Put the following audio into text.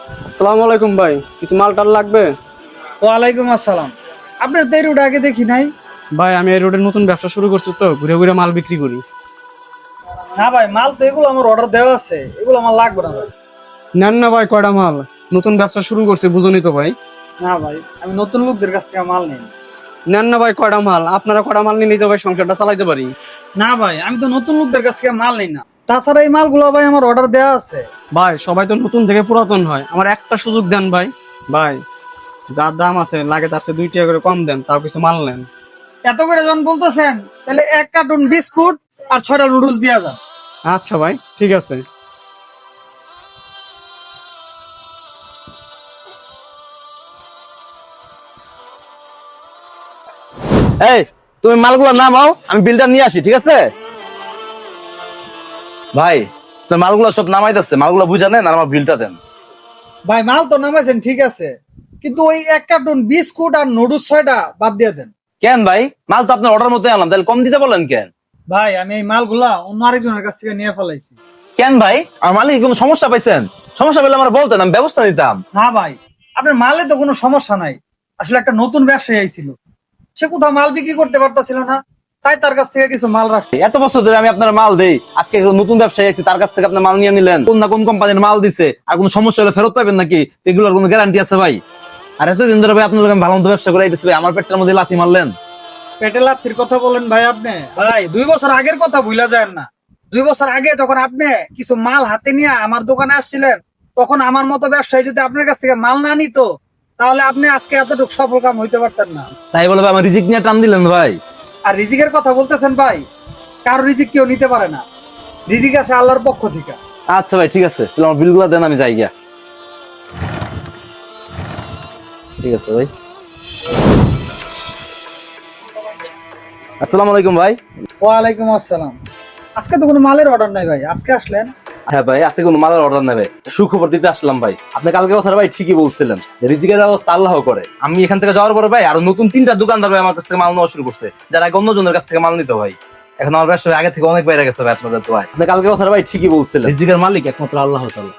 আসসালামু আলাইকুম ভাই, কিছু মাল টাল লাগবে? ওয়ালাইকুম আসসালাম। আপনার তো এই রোড আগে দেখি নাই। ভাই আমি এই রোডে নতুন ব্যবসা শুরু করছি, তো ঘুরে ঘুরে মাল বিক্রি করি। না ভাই, মাল তো এগুলো আমার অর্ডার দেওয়া আছে, এগুলো আমার লাগবে না ভাই। নেন না ভাই, কয়টা মাল, নতুন ব্যবসা শুরু করছি, বুঝুনি তো ভাই। না ভাই, আমি নতুন লোকদের কাছ থেকে মাল নেই। নেন না ভাই, কয়টা মাল, আপনারা কয়টা মাল নিয়ে নিজে ভাই সংসারটা চালাইতে পারি। না ভাই, আমি তো নতুন লোকদের কাছ থেকে মাল নেই না। তাছাড়া এই মালগুলো ভাই আমার অর্ডার দেওয়া আছে। ভাই সবাই তো নতুন থেকে পুরাতন হয়, আমার একটা সুযোগ দেন ভাই। ভাই যার দাম আছে লাগে তার চেয়ে 2 টাকা করে কম দেন, তাও কিছু মাল নেন। এত করে যখন বলতেছেন, তাহলে 1 কার্টুন বিস্কুট আর 6টা নুডলস দিয়া যান। আচ্ছা ভাই, ঠিক আছে। এই, তুমি মালগুলো নামাও, আমি বিলটা নিয়ে আসি, ঠিক আছে? ভাই, তুমি মালগুলো সব নামাইতেছে, মালগুলো বুঝা নেন আর আমার বিলটা দেন। ভাই মাল তো নামাইছেন ঠিক আছে, কিন্তু ওই 1 কার্টুন বিস্কুট আর নুডলস 6টা বাদ দিয়ে দেন। কেন ভাই? মাল তো আপনার অর্ডার মতো আনলাম, তাহলে কম দিতে বলেন কেন? ভাই আমি এই মালগুলা অন্য আরেকজনের কাছ থেকে নিয়ে ফেলাইছি। কেন ভাই, আমার মালিক কোনো সমস্যা পাইছেন? সমস্যা পেলে আমার বলতেন, আমি ব্যবস্থা নিতাম। না ভাই, আপনার মালে তো কোনো সমস্যা নাই। আসলে একটা নতুন ব্যবসায়ী আইছিল, সে কোথাও মাল বিক্রি করতে পারতাছিল না, তাই তার কাছ থেকে কিছু মাল রাখছে। এত বছর ধরে আমি আপনার মাল দেই, আজকে একটা নতুন ব্যবসায়ী আছে, তার কাছ থেকে আপনার মাল নিয়ে নিলেন, কোন না কোন কোম্পানির মাল দিছে, আর কোনো সমস্যা হলে ফেরত পাবেন নাকি? এগুলোর কোনো গ্যারান্টি আছে ভাই? আর এতদিন ধরে ভাই আপনার লোক ভালো মতো ব্যবসা করে দিচ্ছে ভাই, আমার পেটের মধ্যে লাথি মারলেন। পেটে লাথির কথা বলেন ভাই আপনি? ভাই 2 বছর আগের কথা ভুলা যায় না। 2 বছর আগে যখন আপনি কিছু মাল হাতে নিয়ে আমার দোকানে আসছিলেন, তখন আমার মতো ব্যবসায়ী যদি আপনার কাছ থেকে মাল না নিত, তাহলে আপনি আজকে এতটুকু সফল কাম হইতে পারতেন না। তাই বলে ভাই আমার রিজিক নিয়ে টান দিলেন ভাই। আর রিজিকের কথা বলতেছেন ভাই, কারো রিজিক কেউ নিতে পারে না, রিজিক আসে আল্লাহর পক্ষ থেকে। আচ্ছা ভাই, ঠিক আছে, তাহলে আমার বিলগুলো দেন, আমি যাই গিয়া। ঠিক আছে ভাই। আসসালামু আলাইকুম ভাই। ওয়ালাইকুম আসসালাম। আজকে তো কোনো মালের অর্ডার নাই ভাই, আজকে আসলেন? হ্যাঁ ভাই, আজকে কোনো মালের অর্ডার নেবে, সুখবর দিতে আসলাম ভাই। আপনি কালকে কথা ভাই ঠিকই বলছিলেন, যে রিজিকের ব্যবস্থা আল্লাহ করে। আমি এখান থেকে যাওয়ার পরে ভাই আরো নতুন 3টা দোকানদার ভাই আমার কাছ থেকে মাল নেওয়া শুরু করছে, যারা আগে অন্যজনের কাছ থেকে মাল নিত ভাই। এখন আমার ব্যবসা আগে থেকে অনেক বাইরে গেছে ভাই, আপনাদের তো ভাই। আপনি কালকে কথা ভাই ঠিকই বলছিলেন, রিজিকের মালিক একমাত্র আল্লাহ তাআলা।